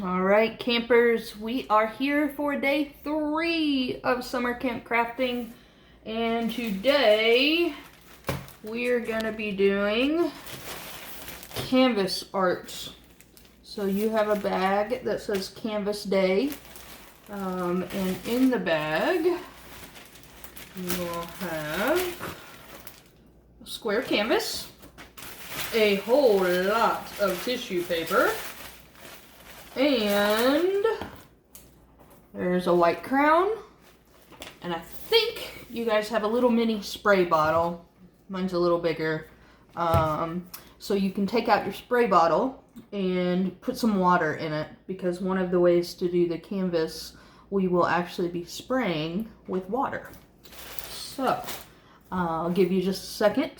All right, campers, we are here for day 3 of summer camp crafting, and today we're gonna be doing canvas art. So you have a bag that says Canvas Day, and in the bag you will have a square canvas, a whole lot of tissue paper, and there's a white crown, and I think you guys have a little mini spray bottle. Mine's a little bigger. So you can take out your spray bottle and put some water in it, because one of the ways to do the canvas, we will actually be spraying with water. So I'll give you just a second.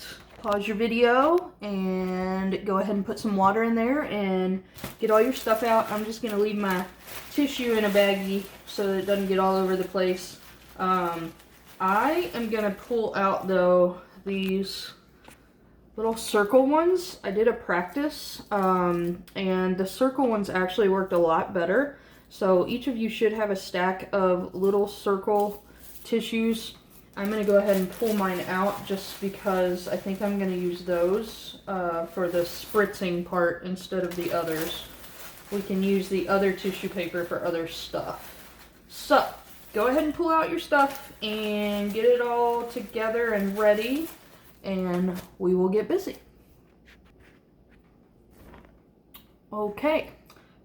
Pause your video and go ahead and put some water in there and get all your stuff out. I'm just going to leave my tissue in a baggie so that it doesn't get all over the place. I am going to pull out, though, these little circle ones. I did a practice, and the circle ones actually worked a lot better. So each of you should have a stack of little circle tissues. I'm going to go ahead and pull mine out just because I think I'm going to use those for the spritzing part instead of the others. We can use the other tissue paper for other stuff. So, go ahead and pull out your stuff and get it all together and ready, and we will get busy. Okay,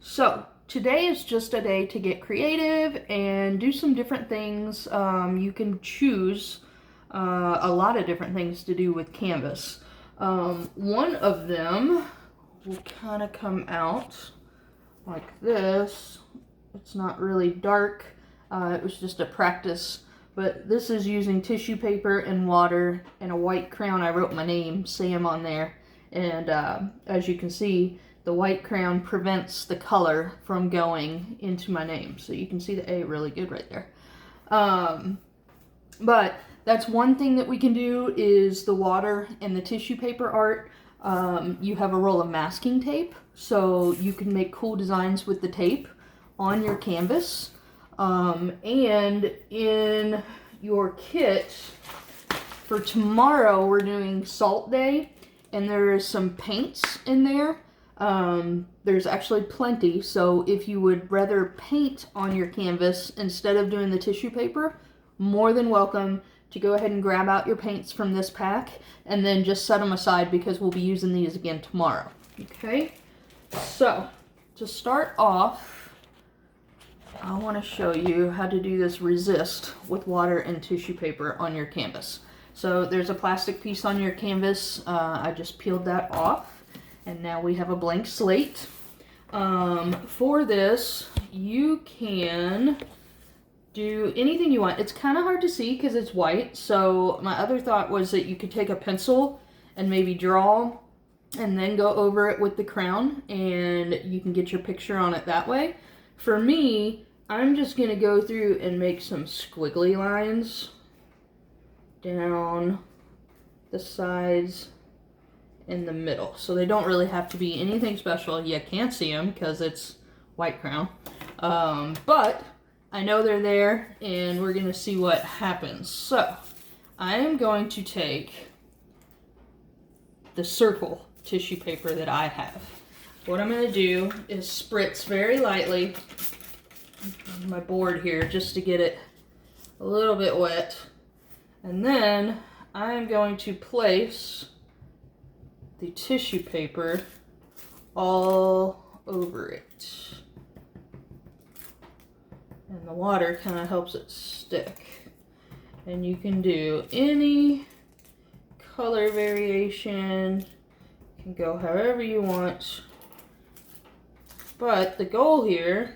so today is just a day to get creative and do some different things. You can choose a lot of different things to do with canvas. One of them will kind of come out like this. It's not really dark. It was just a practice. But this is using tissue paper and water and a white crayon. I wrote my name, Sam, on there. And as you can see, the white crayon prevents the color from going into my name. So you can see the A really good right there. But that's one thing that we can do is the water and the tissue paper art. You have a roll of masking tape, so you can make cool designs with the tape on your canvas. And in your kit for tomorrow, we're doing Salt Day, and there is some paints in there. There's actually plenty, so if you would rather paint on your canvas instead of doing the tissue paper, more than welcome to go ahead and grab out your paints from this pack and then just set them aside, because we'll be using these again tomorrow. Okay, so to start off, I want to show you how to do this resist with water and tissue paper on your canvas. So there's a plastic piece on your canvas. I just peeled that off, and now we have a blank slate. For this, you can do anything you want. It's kind of hard to see because it's white, so my other thought was that you could take a pencil and maybe draw and then go over it with the crown, and you can get your picture on it that way. For me, I'm just going to go through and make some squiggly lines down the sides in the middle. So they don't really have to be anything special. You can't see them because it's white crown. But I know they're there, and we're going to see what happens. So I am going to take the circle tissue paper that I have. What I'm going to do is spritz very lightly on my board here just to get it a little bit wet. And then I'm going to place the tissue paper all over it. And the water kind of helps it stick. And you can do any color variation. You can go however you want. But the goal here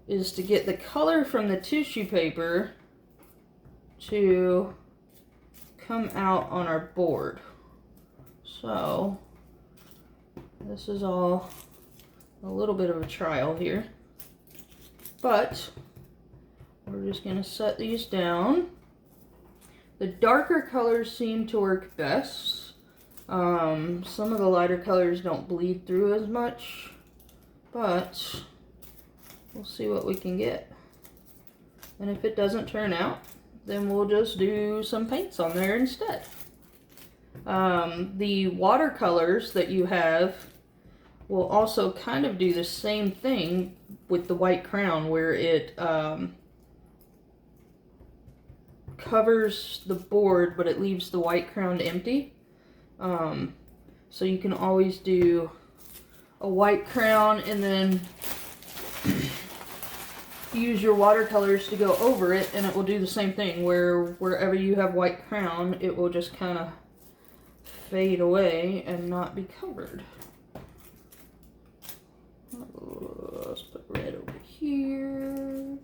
is to get the color from the tissue paper to come out on our board. So this is all a little bit of a trial here, but we're just going to set these down. The darker colors seem to work best. Some of the lighter colors don't bleed through as much. but we'll see what we can get. And if it doesn't turn out, then we'll just do some paints on there instead. The watercolors that you have will also kind of do the same thing with the white crown, where it covers the board, but it leaves the white crown empty. So you can always do a white crown and then use your watercolors to go over it, and it will do the same thing, where wherever you have white crown, it will just kind of fade away and not be covered. Let's put red over here.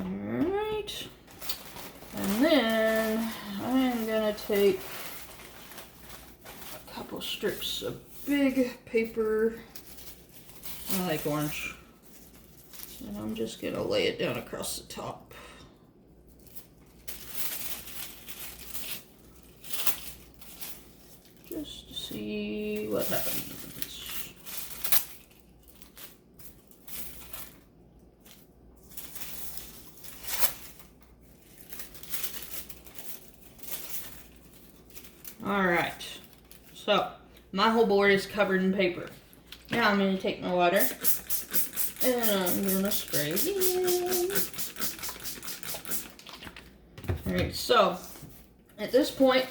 Alright. And then I'm gonna take a couple strips of big paper. I like orange. And I'm just gonna lay it down across the top. Just to see what happens. Alright, so my whole board is covered in paper. Now I'm going to take my water and I'm going to spray it in. Alright, so at this point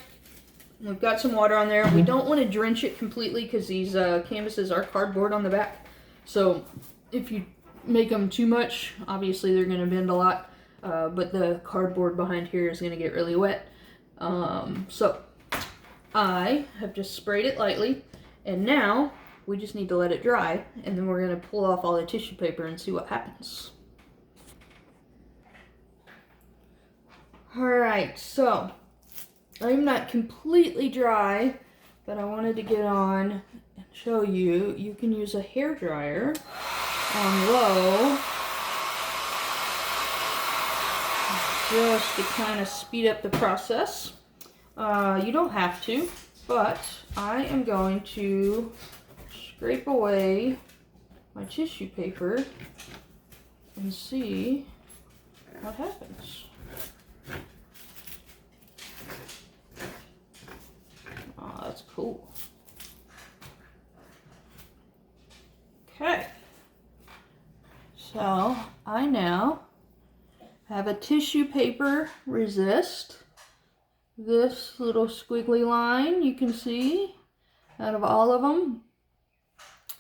we've got some water on there. We don't want to drench it completely because these canvases are cardboard on the back. So if you make them too much, obviously they're going to bend a lot, but the cardboard behind here is going to get really wet. So I have just sprayed it lightly, and now we just need to let it dry, and then we're going to pull off all the tissue paper and see what happens. Alright, so I'm not completely dry, but I wanted to get on and show you. You can use a hair dryer on low just to kind of speed up the process. You don't have to, but I am going to scrape away my tissue paper and see what happens. Oh, that's cool. Okay. So I now have a tissue paper resist. This little squiggly line you can see out of all of them.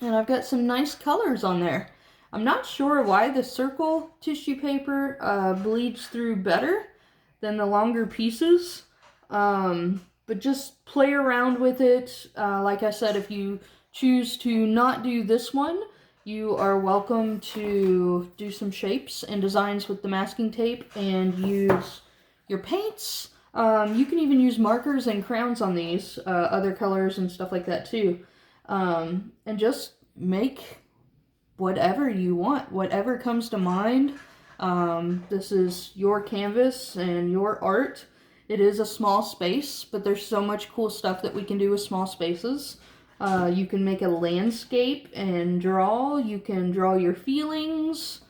And I've got some nice colors on there. I'm not sure why the circle tissue paper bleeds through better than the longer pieces. But just play around with it. Like I said, if you choose to not do this one, you are welcome to do some shapes and designs with the masking tape and use your paints. You can even use markers and crowns on these, other colors and stuff like that too. And just make whatever you want, whatever comes to mind. This is your canvas and your art. It is a small space, but there's so much cool stuff that we can do with small spaces. You can make a landscape and draw. You can draw your feelings.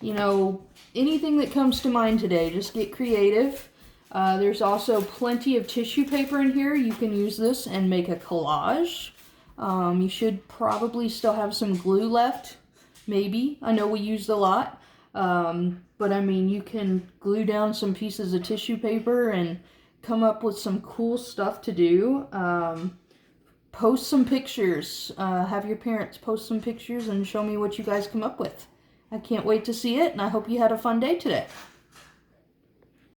You know, anything that comes to mind today, just get creative. There's also plenty of tissue paper in here. You can use this and make a collage. You should probably still have some glue left, maybe. I know we used a lot, but I mean, you can glue down some pieces of tissue paper and come up with some cool stuff to do. Post some pictures. Have your parents post some pictures and show me what you guys come up with. I can't wait to see it, and I hope you had a fun day today.